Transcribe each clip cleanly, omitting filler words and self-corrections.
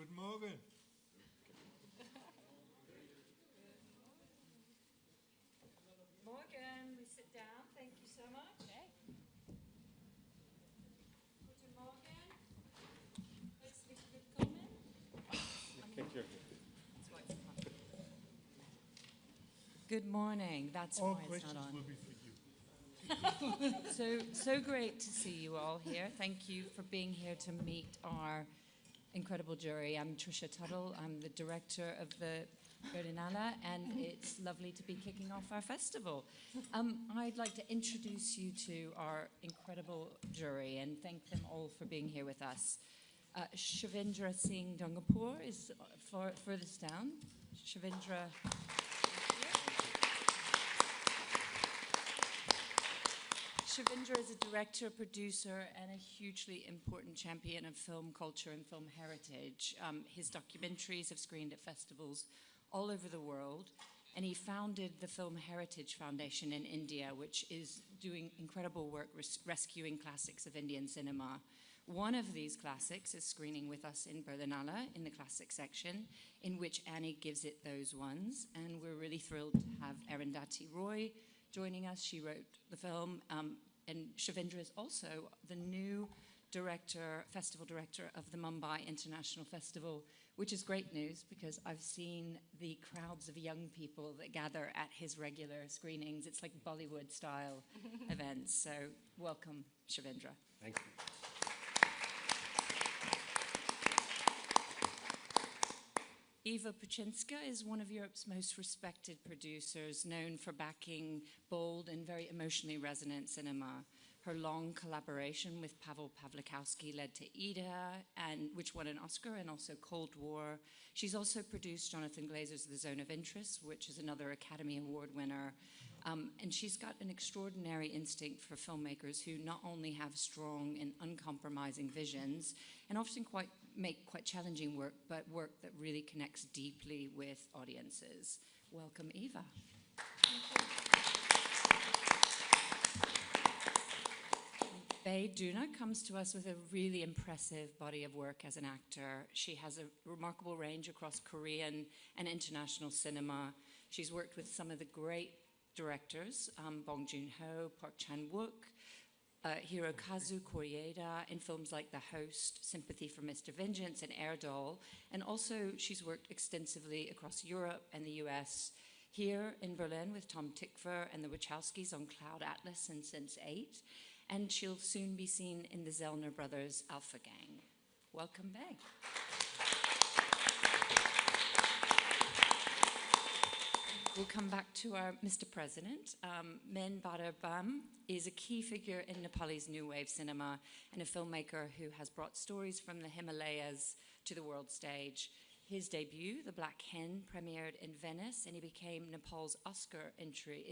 Guten Morgen. Morgen, we sit down. Thank you so much. Okay. Guten Morgen. Herzlich willkommen. Good morning. That's All why it's questions not on. will be for you. So great to see you all here. Thank you for being here to meet our incredible jury. I'm Trisha Tuttle. I'm the director of the Berlinale, and it's lovely to be kicking off our festival. I'd like to introduce you to our incredible jury and thank them all for being here with us. Shavindra Singh Dungapur is furthest down. Shavindra. Shavindra is a director, producer, and a hugely important champion of film culture and film heritage. His documentaries have screened at festivals all over the world, and he founded the Film Heritage Foundation in India, which is doing incredible work rescuing classics of Indian cinema. One of these classics is screening with us in Berlinale in the classic section, in which Annie gives it those ones, and we're really thrilled to have Arundhati Roy joining us. She wrote the film, and Shavindra is also the new festival director of the Mumbai International Festival, which is great news because I've seen the crowds of young people that gather at his regular screenings. It's like Bollywood-style events. So welcome, Shavindra. Thank you. Eva Puchinska is one of Europe's most respected producers, known for backing bold and very emotionally resonant cinema. Her long collaboration with Pavel Pawlikowski led to Ida, which won an Oscar, and also Cold War. She's also produced Jonathan Glazer's The Zone of Interest, which is another Academy Award winner. And she's got an extraordinary instinct for filmmakers who not only have strong and uncompromising visions, and often make quite challenging work, but work that really connects deeply with audiences. Welcome, Eva. Bae Doona comes to us with a really impressive body of work as an actor. She has a remarkable range across Korean and international cinema. She's worked with some of the great directors, Bong Joon-ho, Park Chan-wook, Hirokazu Koreeda in films like The Host, Sympathy for Mr. Vengeance, and Erdal. And also she's worked extensively across Europe and the US, here in Berlin with Tom Tykwer and the Wachowskis on Cloud Atlas and Sense8. And she'll soon be seen in the Zellner Brothers' Alpha Gang. Welcome, Bae. We'll come back to our Mr. President. Men Badar Bam is a key figure in Nepalese New Wave cinema and a filmmaker who has brought stories from the Himalayas to the world stage. His debut, The Black Hen, premiered in Venice, and it became Nepal's Oscar entry.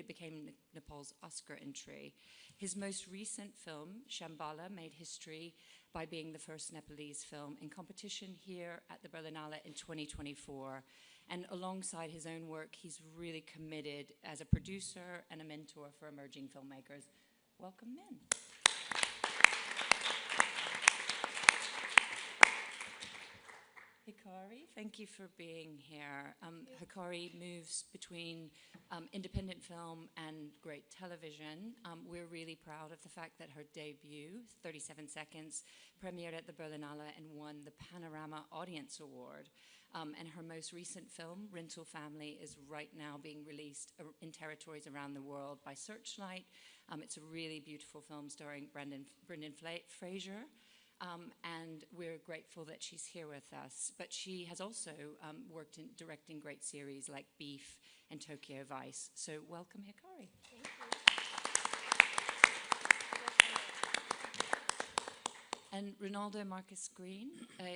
His most recent film, Shambhala, made history by being the first Nepalese film in competition here at the Berlinale in 2024. And alongside his own work, he's really committed as a producer and a mentor for emerging filmmakers. Welcome, Men. Hikari, thank you for being here. Hikari moves between independent film and great television. We're really proud of the fact that her debut, 37 Seconds, premiered at the Berlinale and won the Panorama Audience Award. And her most recent film, Rental Family, is right now being released in territories around the world by Searchlight. It's a really beautiful film starring Brendan Fraser. And we're grateful that she's here with us. But she has also worked in directing great series like Beef and Tokyo Vice. So welcome, Hikari. Thank you. And Ronaldo Marcus Green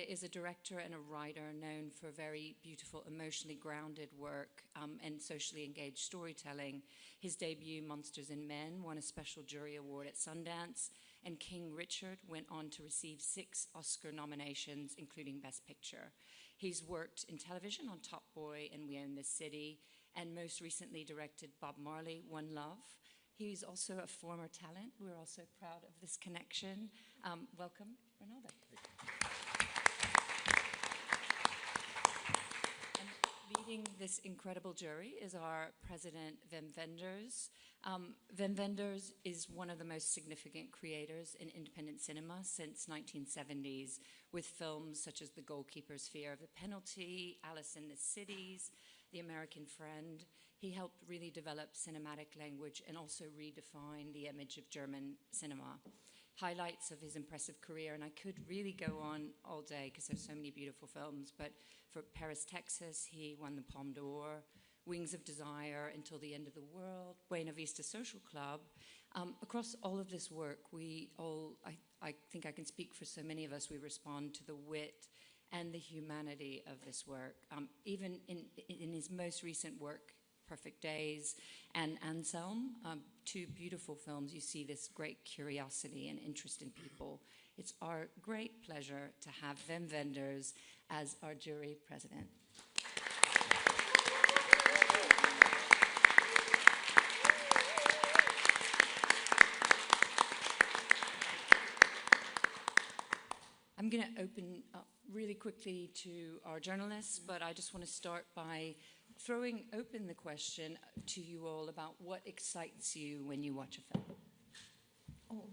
is a director and a writer known for very beautiful, emotionally grounded work and socially engaged storytelling. His debut, Monsters and Men, won a special jury award at Sundance, and King Richard went on to receive 6 Oscar nominations, including Best Picture. He's worked in television on Top Boy and We Own This City, and most recently directed Bob Marley, One Love. He's also a former talent. We're also proud of this connection. Welcome, Ronaldo. leading this incredible jury is our president, Wim Wenders. Wim Wenders is one of the most significant creators in independent cinema since 1970s, with films such as The Goalkeeper's Fear of the Penalty, Alice in the Cities, The American Friend. He helped really develop cinematic language and also redefine the image of German cinema. Highlights of his impressive career, and I could really go on all day because there's so many beautiful films, but for Paris, Texas, he won the Palme d'Or, Wings of Desire, Until the End of the World, Buena Vista Social Club. Across all of this work, I think I can speak for so many of us, we respond to the wit and the humanity of this work. Even in his most recent work, Perfect Days and Anselm, two beautiful films, you see this great curiosity and interest in people. It's our great pleasure to have Wim Wenders as our jury president. I'm going to open up really quickly to our journalists, but I just want to start by throwing open the question to you all about what excites you when you watch a film. Oh.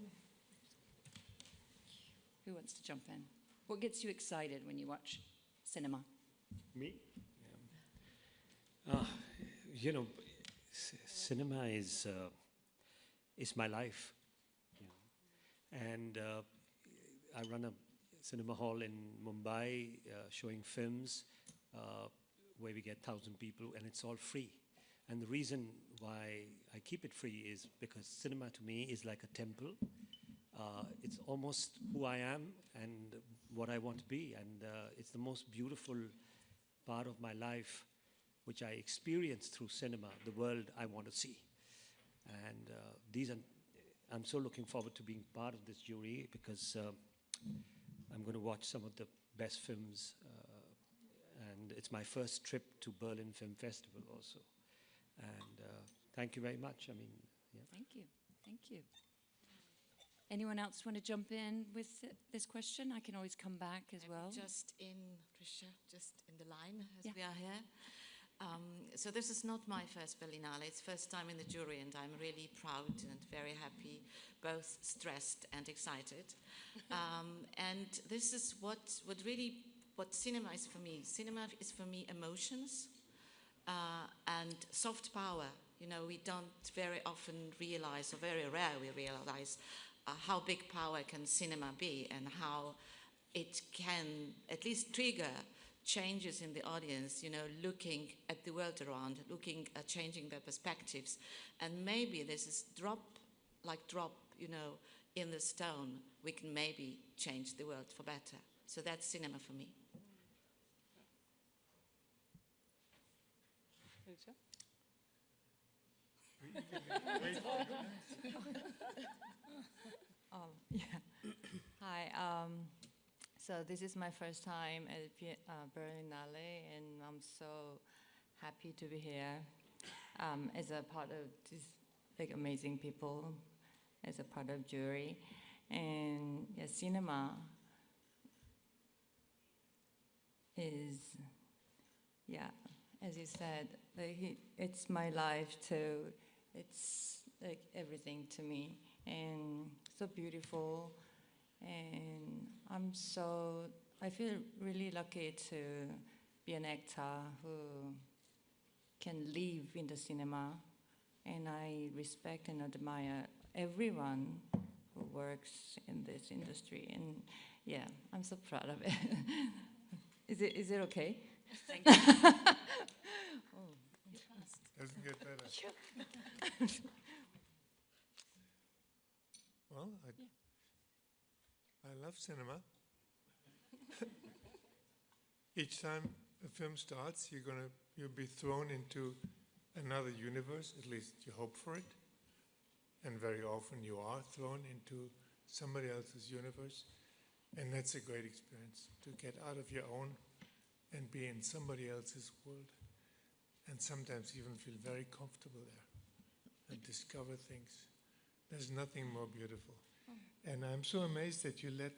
Who wants to jump in? What gets you excited when you watch cinema? Me? You know, cinema is my life. You know. And I run a cinema hall in Mumbai showing films where we get 1,000 people, and it's all free. And the reason why I keep it free is because cinema to me is like a temple. It's almost who I am and what I want to be, and it's the most beautiful part of my life, which I experience through cinema, the world I want to see. And I'm so looking forward to being part of this jury because I'm going to watch some of the best films, and it's my first trip to Berlin Film Festival also. And thank you very much. I mean, yeah. Thank you. Thank you. Anyone else want to jump in with this question? I can always come back as well. Just in the line as we are here. So this is not my first Berlinale. It's first time in the jury, and I'm really proud and very happy, both stressed and excited. And this is what cinema is for me. Cinema is for me emotions and soft power. You know, we don't very often realize, or very rare we realize, how big power can cinema be and how it can at least trigger changes in the audience, you know, looking at the world around, looking at changing their perspectives. And maybe this is drop, you know, in the stone, we can maybe change the world for better. So that's cinema for me. Yeah. Hi. So this is my first time at Berlinale, and I'm so happy to be here as a part of this amazing people, as a part of jury. And yeah, cinema is, yeah, as you said, it's my life too. It's like everything to me, and so beautiful. And I feel really lucky to be an actor who can live in the cinema, and I respect and admire everyone who works in this industry. And yeah, I'm so proud of it. Is it okay? Thank you. Oh, Doesn't get better. Well, I love cinema. Each time a film starts, you'll be thrown into another universe, at least you hope for it. And very often you are thrown into somebody else's universe. And that's a great experience, to get out of your own and be in somebody else's world. And sometimes even feel very comfortable there and discover things. There's nothing more beautiful. And I'm so amazed that you let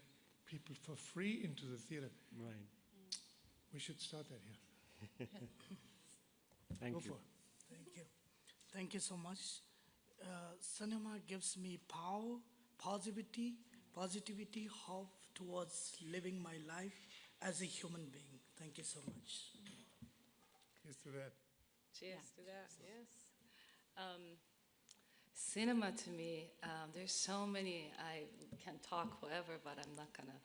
people for free into the theater. Right. We should start that here. Thank Go you. for it. Thank you. Thank you so much. Cinema gives me power, positivity, hope towards living my life as a human being. Thank you so much. Here's to that. Cheers to that, yes. Cinema to me, there's so many, I can talk forever, but I'm not gonna.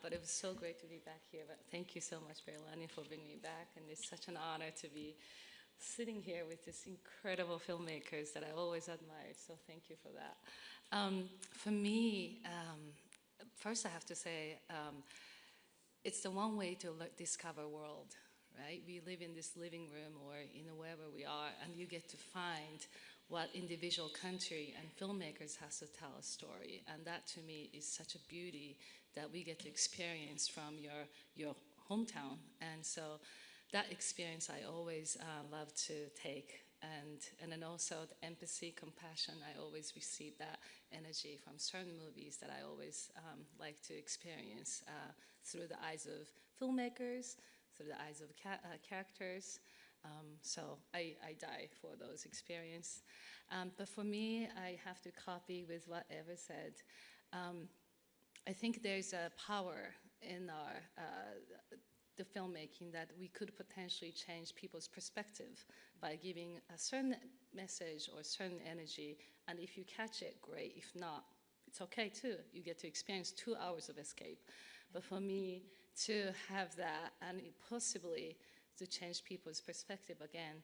But it was so great to be back here. But thank you so much, Berlinale, for bringing me back. And it's such an honor to be sitting here with these incredible filmmakers that I always admired. So thank you for that. For me, first I have to say, it's the one way to discover world, right? We live in this living room or wherever we are, and you get to find what individual country and filmmakers has to tell a story. And that to me is such a beauty that we get to experience from your hometown. And so that experience I always love to take. And then also the empathy, compassion, I always receive that energy from certain movies that I always like to experience through the eyes of filmmakers, through the eyes of characters. So I die for those experiences. But for me, I have to copy with what Eva said. I think there's a power in the filmmaking that we could potentially change people's perspective by giving a certain message or certain energy. And if you catch it, great. If not, it's okay too. You get to experience 2 hours of escape. But for me, to have that and possibly to change people's perspective again,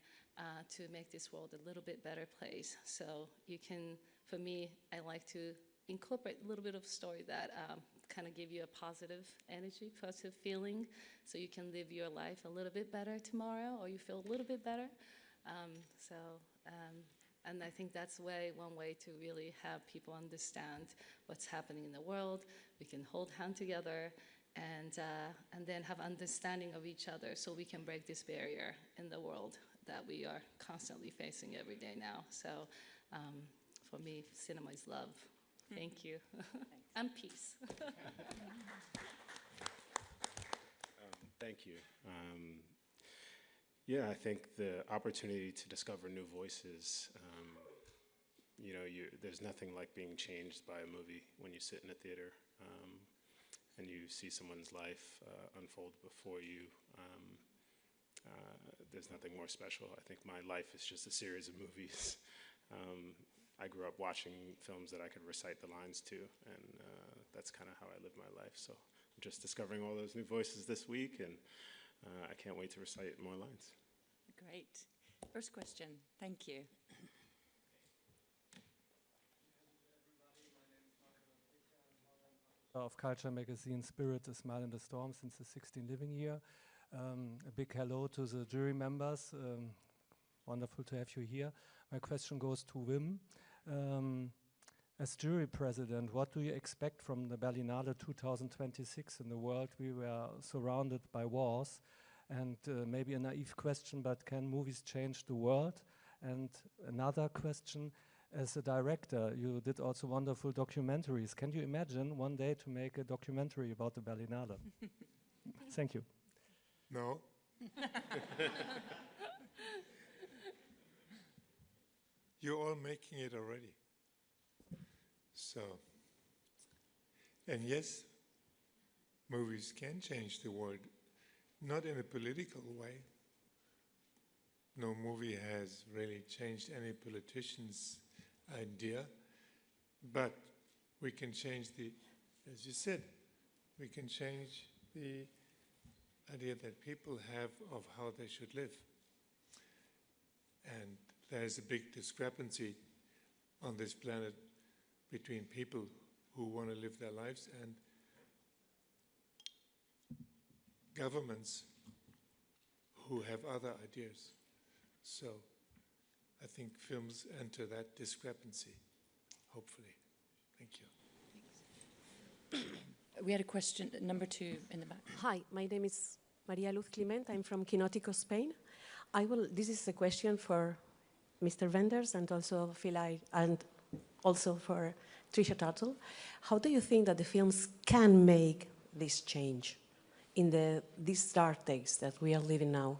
to make this world a little bit better place. So you can, for me, I like to incorporate a little bit of story that kind of give you a positive energy, positive feeling, so you can live your life a little bit better tomorrow, or you feel a little bit better. And I think that's one way to really have people understand what's happening in the world. We can hold hands together and then have understanding of each other so we can break this barrier in the world that we are constantly facing every day now. So for me, cinema is love. Thank you. And peace. Thank you. Yeah, I think the opportunity to discover new voices, there's nothing like being changed by a movie when you sit in a theater and you see someone's life unfold before you. There's nothing more special. I think my life is just a series of movies. I grew up watching films that I could recite the lines to, and that's kind of how I live my life. So I'm just discovering all those new voices this week, and I can't wait to recite more lines. Great. First question. Thank you. Of Culture magazine Spirit, A Smile in the Storm, since the 16th living year. A big hello to the jury members. Wonderful to have you here. My question goes to Wim. As jury president, what do you expect from the Berlinale 2026 in the world? We were surrounded by wars, and maybe a naive question, but can movies change the world? And another question, as a director, you did also wonderful documentaries. Can you imagine one day to make a documentary about the Berlinale? Thank you. No. You're all making it already. So, and yes, movies can change the world, not in a political way. No movie has really changed any politician's idea, but we can change as you said, we can change the idea that people have of how they should live. And there's a big discrepancy on this planet between people who want to live their lives and governments who have other ideas. So I think films enter that discrepancy, hopefully. Thank you. We had a question, number 2 in the back. Hi, my name is Maria Luz Clement. I'm from Quinótico, Spain. This is a question for Mr. Wenders and also and also for Trisha Tuttle. How do you think that the films can make this change in these dark days that we are living now?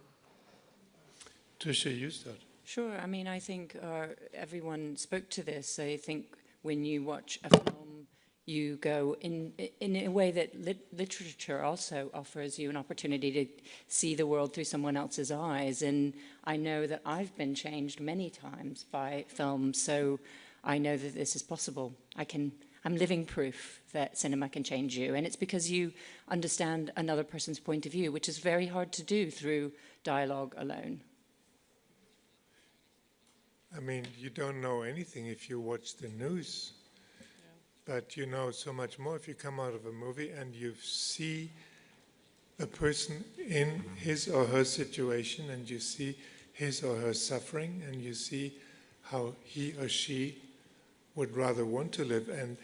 Trisha, you start. Sure. I mean, I think everyone spoke to this. I think when you watch a film, you go in a way that literature also offers you an opportunity to see the world through someone else's eyes. And I know that I've been changed many times by films, so I know that this is possible. I'm living proof that cinema can change you, and it's because you understand another person's point of view, which is very hard to do through dialogue alone. I mean, you don't know anything if you watch the news, but you know so much more if you come out of a movie and you see a person in his or her situation, and you see his or her suffering, and you see how he or she would rather want to live. And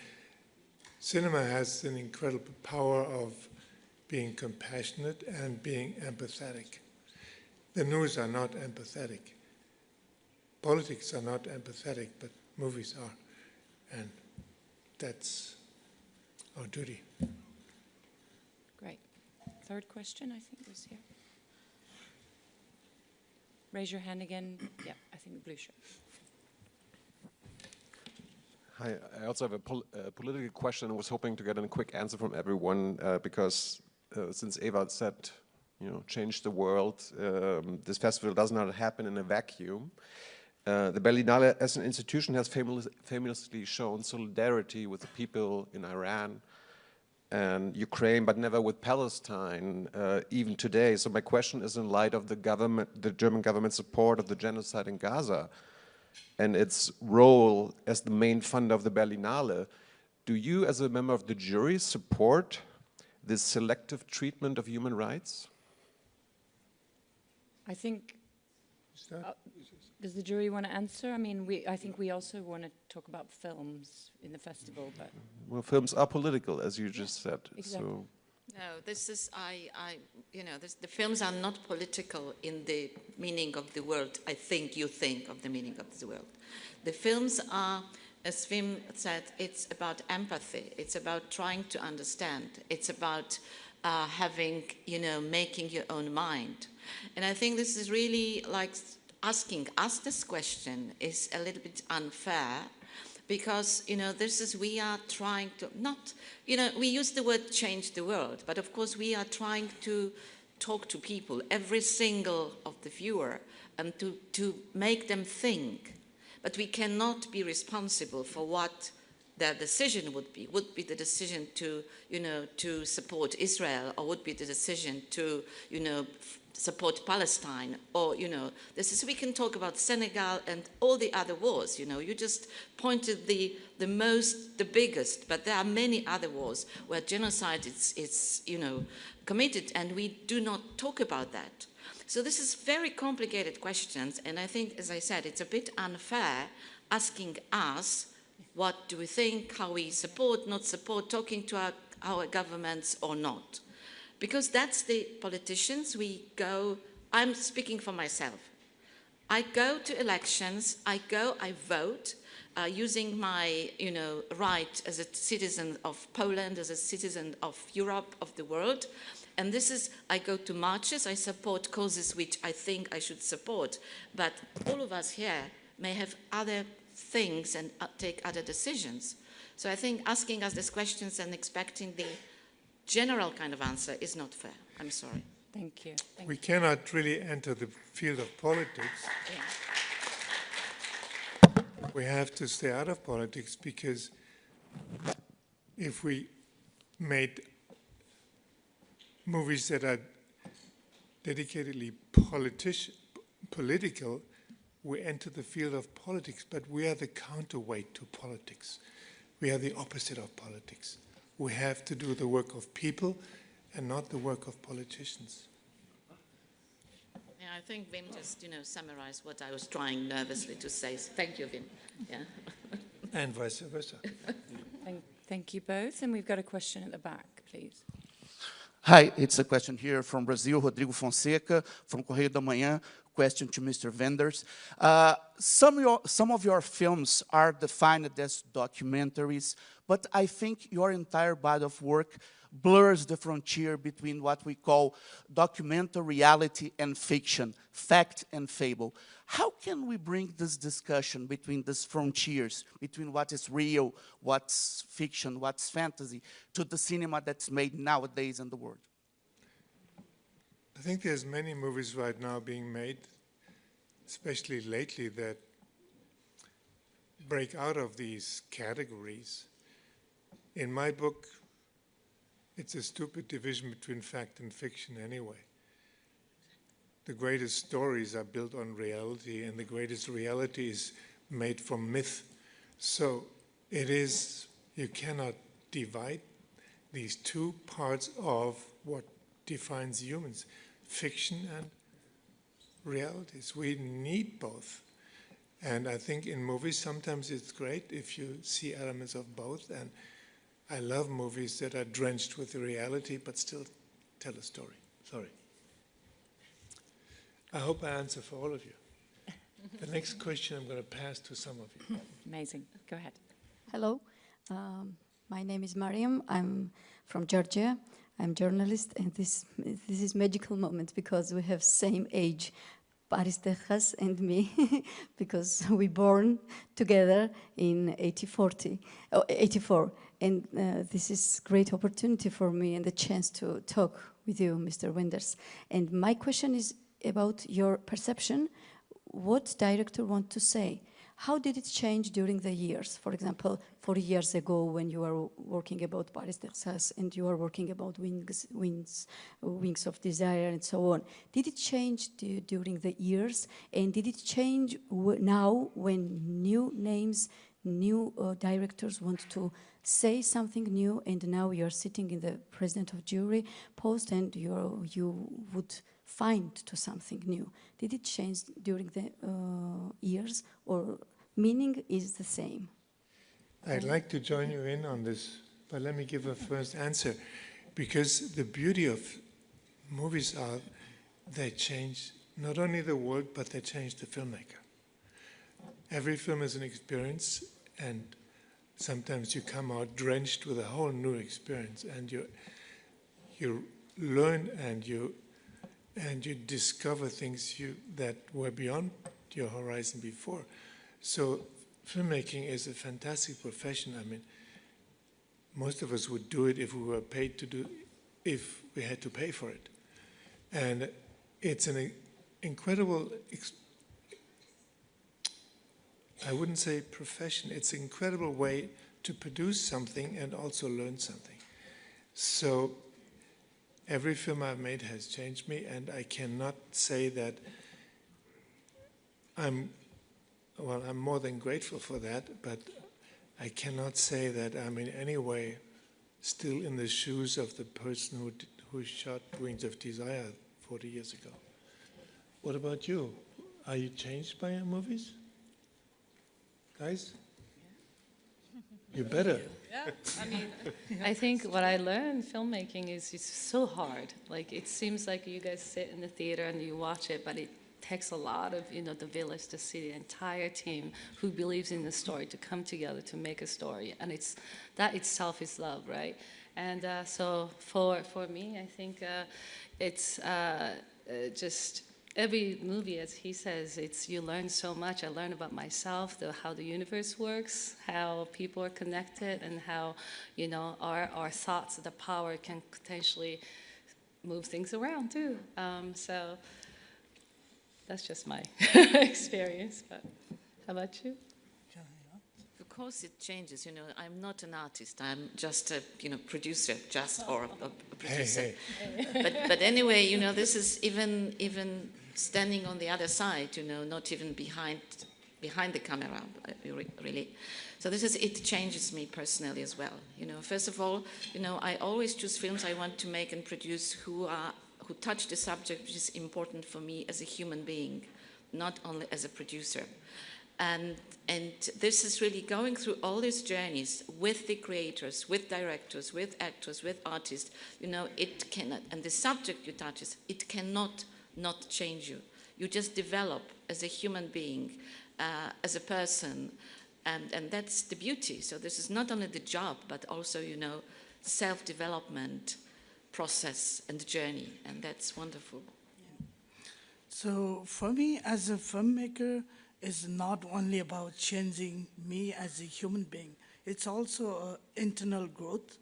cinema has an incredible power of being compassionate and being empathetic. The news are not empathetic. Politics are not empathetic, but movies are. And that's our duty. Great. Third question, I think, was here. Raise your hand again. Yeah, I think the blue shirt. Hi, I also have a political question. I was hoping to get a quick answer from everyone because since Eva said, change the world, this festival does not happen in a vacuum. The Berlinale as an institution has famously shown solidarity with the people in Iran and Ukraine, but never with Palestine, even today. So my question is, in light of the German government support of the genocide in Gaza and its role as the main funder of the Berlinale, do you, as a member of the jury, support this selective treatment of human rights? I think, does the jury want to answer? I mean, I think we also want to talk about films in the festival, but... Well, films are political, as you just said. Exactly. So. No, this is, the films are not political in the meaning of the word. I think you think of the meaning of the word. The films are, as Wim said, it's about empathy. It's about trying to understand. It's about having, making your own mind. And I think this is really like asking us this question is a little bit unfair. Because, we are trying to, we use the word change the world, but of course we are trying to talk to people, every single of the viewer, and to make them think. But we cannot be responsible for what their decision would be. Would be the decision to, to support Israel, or would be the decision to, support Palestine, or, this is, we can talk about Senegal and all the other wars, you just pointed the biggest, but there are many other wars where genocide is committed, and we do not talk about that. So this is very complicated questions, and I think, as I said, it's a bit unfair asking us what do we think, how we support, not support, talking to our governments or not. Because that's the politicians, I'm speaking for myself. I go to elections, I vote, using my, right as a citizen of Poland, as a citizen of Europe, of the world. And this is, I go to marches, I support causes which I think I should support. But all of us here may have other things and take other decisions. So I think asking us these questions and expecting the general kind of answer is not fair. I'm sorry. Thank you. We cannot really enter the field of politics. Yeah. We have to stay out of politics, because if we made movies that are dedicatedly political, we enter the field of politics, but we are the counterweight to politics. We are the opposite of politics. We have to do the work of people and not the work of politicians. Yeah, I think Wim just, summarized what I was trying nervously to say. So thank you, Wim. Yeah. And vice versa. Thank you both. And we've got a question at the back, please. Hi, it's a question here from Brazil, Rodrigo Fonseca, from Correio da Manhã. Question to Mr. Wenders. Some of your films are defined as documentaries, but I think your entire body of work blurs the frontier between what we call documentary reality and fiction, fact and fable. How can we bring this discussion between these frontiers, between what is real, what's fiction, what's fantasy, to the cinema that's made nowadays in the world? I think there's many movies right now being made, especially lately, that break out of these categories. In my book, it's a stupid division between fact and fiction anyway. The greatest stories are built on reality, and the greatest reality is made from myth. So it is, you cannot divide these two parts of what defines humans, fiction and realities. We need both. And I think in movies sometimes it's great if you see elements of both, and I love movies that are drenched with the reality but still tell a story. Sorry. I hope I answer for all of you. The next question I'm going to pass to some of you. Amazing. Go ahead. Hello, my name is Mariam. I'm from Georgia. I'm a journalist, and this is magical moment because we have same age, Paris Texas and me, because we born together in 84. And this is great opportunity for me and the chance to talk with you, Mr. Wenders. And my question is about your perception. What director want to say? How did it change during the years? For example, 40 years ago when you were working about Paris, Texas, and you were working about Wings of Desire and so on. Did it change during the years? And did it change now when new names, new directors want to say something new, and now you're sitting in the president of jury post and you would find to something new? Did it change during the years, or meaning is the same? I'd like to join you in on this, but let me give a first answer. Because the beauty of movies are they change not only the world, but they change the filmmaker. Every film is an experience, and sometimes you come out drenched with a whole new experience, and you learn and you discover things that were beyond your horizon before. So filmmaking is a fantastic profession. I mean, most of us would do it if we were paid to do, if we had to pay for it. And it's an incredible, I wouldn't say profession, it's an incredible way to produce something and also learn something. So every film I've made has changed me, and I cannot say that I'm more than grateful for that, but I cannot say that I'm in any way still in the shoes of the person who shot Wings of Desire 40 years ago. What about you? Are you changed by your movies? Guys? You better. Yeah, I mean, I think what I learned filmmaking is it's so hard. Like, it seems like you guys sit in the theater and you watch it, but it takes a lot of, the village to see the entire team who believes in the story to come together to make a story. And that itself is love, right? And so for me, I think it's just every movie, as he says, you learn so much. I learn about myself, how the universe works, how people are connected, and how, our thoughts, the power can potentially move things around too. So that's just my experience. But how about you? Of course, it changes. I'm not an artist. I'm just a producer, or a producer. Hey. But anyway, this is even standing on the other side. Not even behind the camera, really. So it changes me personally as well. First of all, I always choose films I want to make and produce who touch the subject which is important for me as a human being, not only as a producer. And this is really going through all these journeys with the creators, with directors, with actors, with artists. It cannot, and the subject you touch, it cannot not change you. You just develop as a human being, as a person, and that's the beauty. So this is not only the job, but also, self-development process and journey, and that's wonderful. So for me, as a filmmaker, it's not only about changing me as a human being, it's also internal growth,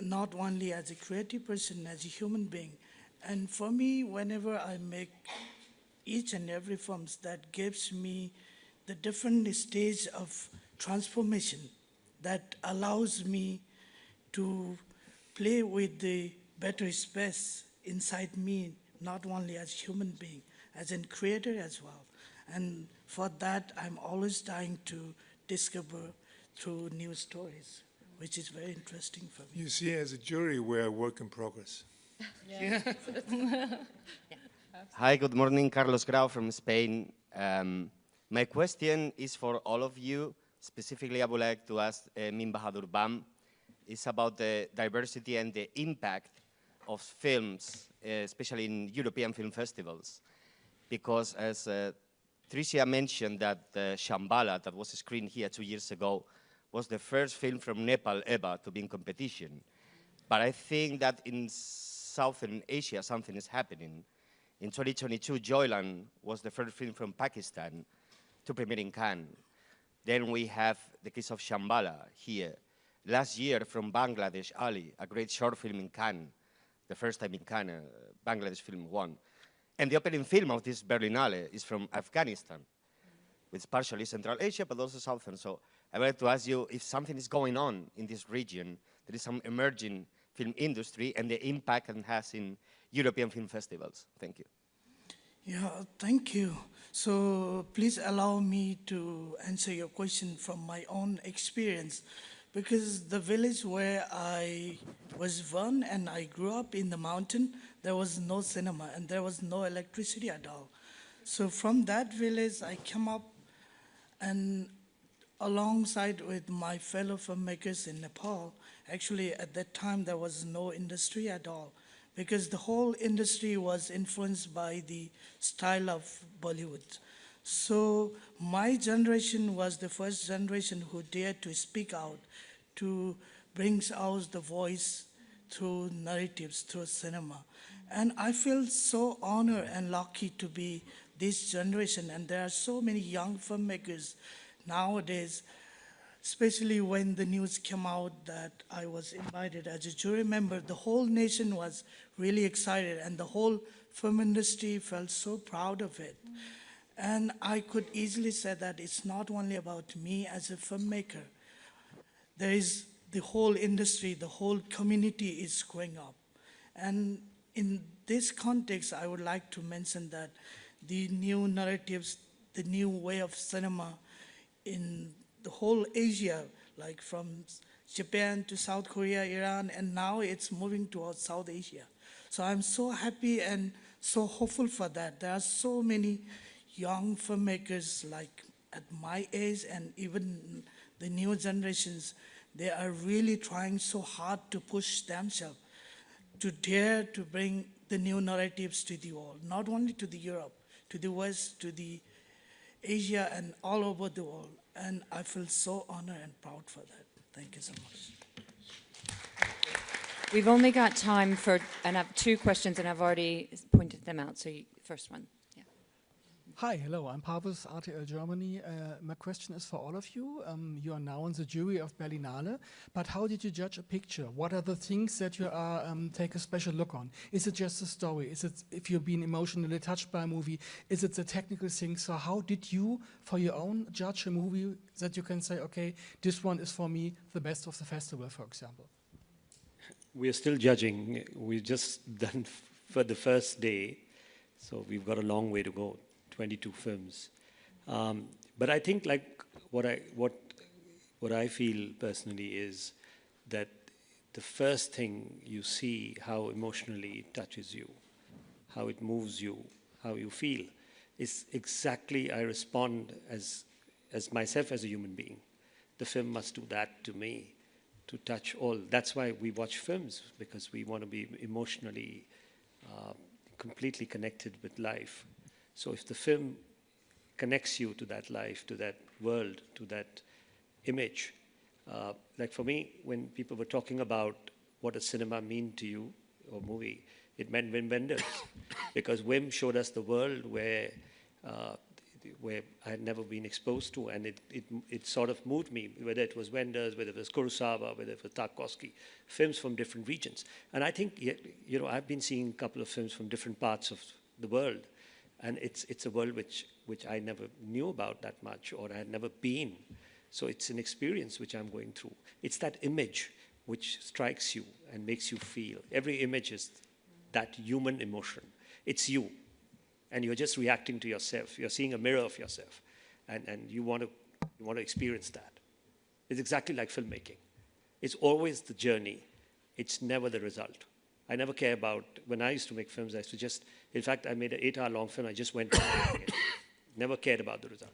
not only as a creative person, as a human being. And for me, whenever I make each and every films, that gives me the different stage of transformation that allows me to play with the better space inside me, not only as human being, as a creator as well. And for that, I'm always trying to discover through new stories, which is very interesting for me. You see, as a jury, we're a work in progress. Yeah. Hi, good morning. Carlos Grau from Spain. My question is for all of you. Specifically, I would like to ask Min Bahadur Bam. It's about the diversity and the impact of films, especially in European film festivals. Because as Tricia mentioned that Shambhala, that was screened here 2 years ago, was the first film from Nepal ever to be in competition. But I think that in Southern Asia, something is happening. In 2022, Joyland was the first film from Pakistan to premiere in Cannes. Then we have the case of Shambhala here. Last year from Bangladesh, Ali, a great short film in Cannes, the first time in Cannes, Bangladesh film won. And the opening film of this Berlinale is from Afghanistan, which is partially Central Asia, but also Southern. So I would like to ask you if something is going on in this region, there is some emerging film industry and the impact it has in European film festivals. Thank you. Yeah, thank you. So please allow me to answer your question from my own experience, because the village where I was born and I grew up in the mountain, there was no cinema and there was no electricity at all. So from that village, I came up and alongside with my fellow filmmakers in Nepal. Actually, at that time, there was no industry at all, because the whole industry was influenced by the style of Bollywood. So my generation was the first generation who dared to speak out, to bring out the voice through narratives, through cinema. And I feel so honored and lucky to be this generation. And there are so many young filmmakers nowadays, especially when the news came out that I was invited as a jury member. The whole nation was really excited, and the whole film industry felt so proud of it. And I could easily say that it's not only about me as a filmmaker. There is the whole industry, the whole community is growing up. And in this context, I would like to mention that the new narratives, the new way of cinema in the whole Asia, like from Japan to South Korea, Iran, and now it's moving towards South Asia. So I'm so happy and so hopeful for that. There are so many young filmmakers like at my age and even the new generations. They are really trying so hard to push themselves to dare to bring the new narratives to the world, not only to the Europe, to the West, to the Asia, and all over the world. And I feel so honored and proud for that. Thank you so much. We've only got time for, and I have 2 questions, and I've already pointed them out. So first one. Yeah. Hi, hello, I'm Pavus, RTL Germany. My question is for all of you. You are now in the jury of Berlinale, but how did you judge a picture? What are the things that you are take a special look on? Is it just a story? Is it if you're being emotionally touched by a movie? Is it the technical things? So how did you, for your own, judge a movie that you can say, okay, this one is for me the best of the festival, for example? We're still judging. We've just done for the first day, so we've got a long way to go. 22 films, but I think like what I feel personally is that the first thing you see how emotionally it touches you, how it moves you, how you feel, is exactly I respond as myself as a human being. The film must do that to me, to touch all. That's why we watch films, because we want to be emotionally completely connected with life. So if the film connects you to that life, to that world, to that image, Like for me, when people were talking about what does cinema mean to you, or movie, it meant Wim Wenders, because Wim showed us the world where I had never been exposed to, and it sort of moved me, whether it was Wenders, whether it was Kurosawa, whether it was Tarkovsky, films from different regions. And I think, you know, I've been seeing a couple of films from different parts of the world, and it's a world which I never knew about that much, or I had never been. So it's an experience which I'm going through. It's that image which strikes you and makes you feel. Every image is that human emotion. It's you. And you're just reacting to yourself. You're seeing a mirror of yourself. And you want to experience that. It's exactly like filmmaking. It's always the journey. It's never the result. I never care about, when I used to make films, I used to just, in fact, I made an 8-hour-long film. I just went on making it. Never cared about the result.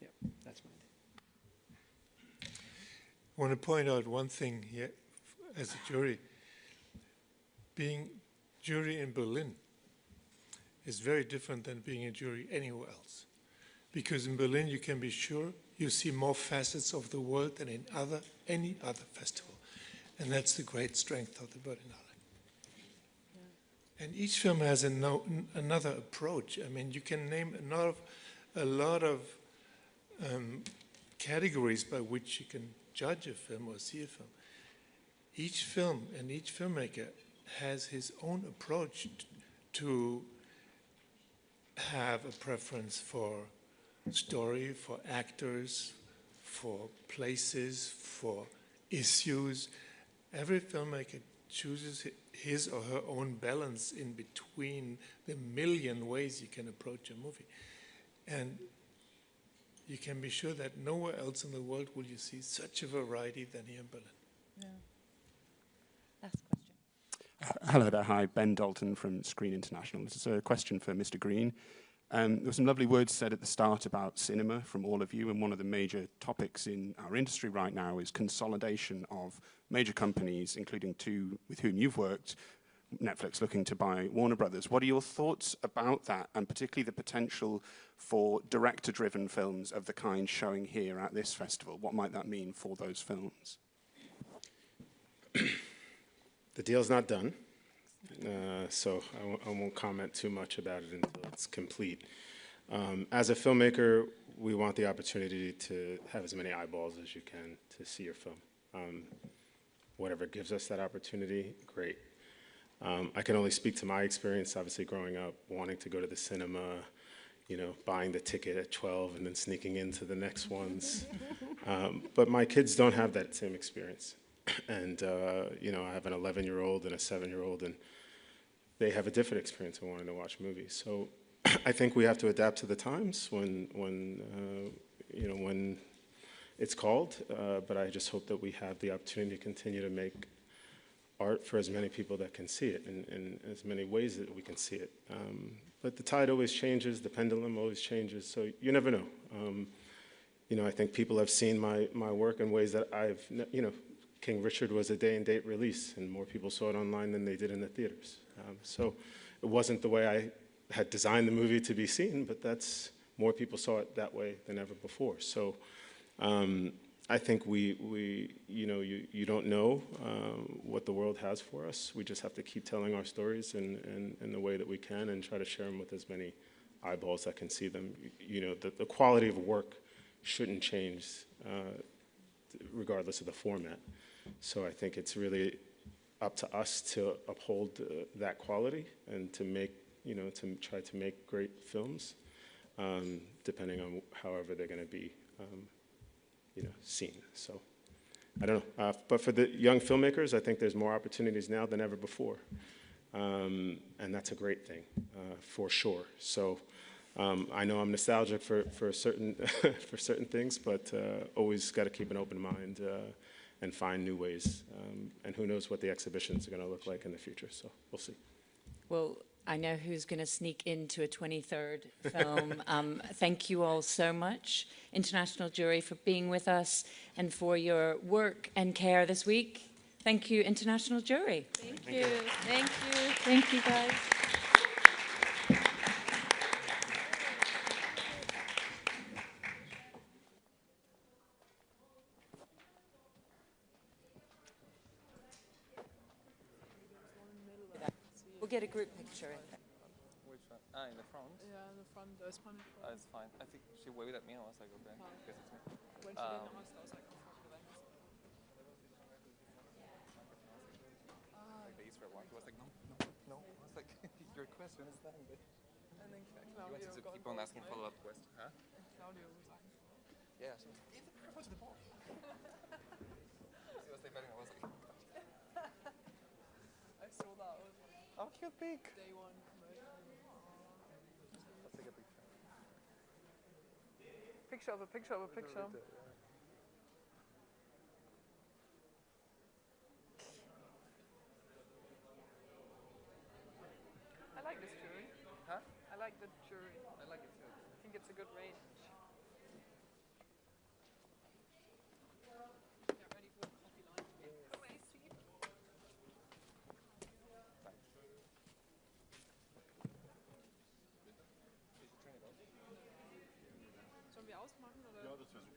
Yeah, that's my thing. I want to point out one thing here as a jury. Being jury in Berlin is very different than being a jury anywhere else. Because in Berlin, you can be sure you see more facets of the world than in any other festival. And that's the great strength of the Berlinale. Yeah. And each film has another approach. I mean, you can name a lot of categories by which you can judge a film or see a film. Each film and each filmmaker has his own approach to have a preference for story, for actors, for places, for issues. Every filmmaker chooses his or her own balance in between the million ways you can approach a movie. And you can be sure that nowhere else in the world will you see such a variety than here in Berlin. Yeah. Last question. Hello there, hi, Ben Dalton from Screen International. This is a question for Mr. Green. There were some lovely words said at the start about cinema from all of you, and one of the major topics in our industry right now is consolidation of major companies, including two with whom you've worked, Netflix looking to buy Warner Brothers. What are your thoughts about that, and particularly the potential for director-driven films of the kind showing here at this festival? What might that mean for those films? The deal's not done, so I won't comment too much about it until it's complete. As a filmmaker, we want the opportunity to have as many eyeballs as you can to see your film. Whatever gives us that opportunity, great. I can only speak to my experience, obviously growing up, wanting to go to the cinema, you know, buying the ticket at 12 and then sneaking into the next ones. But my kids don't have that same experience. And, you know, I have an 11-year-old and a 7-year-old, and they have a different experience of wanting to watch movies. So I think we have to adapt to the times when you know, when it's called. But I just hope that we have the opportunity to continue to make art for as many people that can see it in as many ways that we can see it. But the tide always changes, the pendulum always changes, so you never know. You know, I think people have seen my work in ways that you know, King Richard was a day-and-date release, and more people saw it online than they did in the theaters. So it wasn't the way I had designed the movie to be seen, but more people saw it that way than ever before. So I think you know, you don't know what the world has for us. We just have to keep telling our stories in the way that we can and try to share them with as many eyeballs that can see them. You know, the quality of work shouldn't change regardless of the format. So I think it's really up to us to uphold that quality and to make, you know, to try to make great films, depending on however they're going to be, you know, seen. So I don't know. But for the young filmmakers, I think there's more opportunities now than ever before. And that's a great thing, for sure. So I know I'm nostalgic for certain for certain things, but always got to keep an open mind and find new ways. And who knows what the exhibitions are going to look like in the future. So we'll see. Well, I know who's going to sneak into a 23rd film. Thank you all so much, International Jury, for being with us and for your work and care this week. Thank you, International Jury. Thank you. Thank you. Thank you, guys. We'll get a group picture. Which one? Ah, in the front? Yeah, in the front. There's one. It's fine. I think she waved at me and I was like, okay, I guess it's me. When she didn't ask, I was like, oh, fuck, did I miss it? Like the Israel one. He was like, no. I was like, your question is done. And then He Claudio wanted to got keep on asking involved, follow-up questions. Huh? And Claudio was asking. Yeah, so give the microphone to the ball. She was defending, I was like, I saw that. I was like, oh, cute pig. Day one promotion. Let's take a picture. Picture of a picture of a picture. I like this jury. Huh? I like the jury. I like it too. I think it's a good range. Get ready for the coffee line. Oh, I see. Thanks. Sollen wir ausmachen oder? Ja, das wäre super.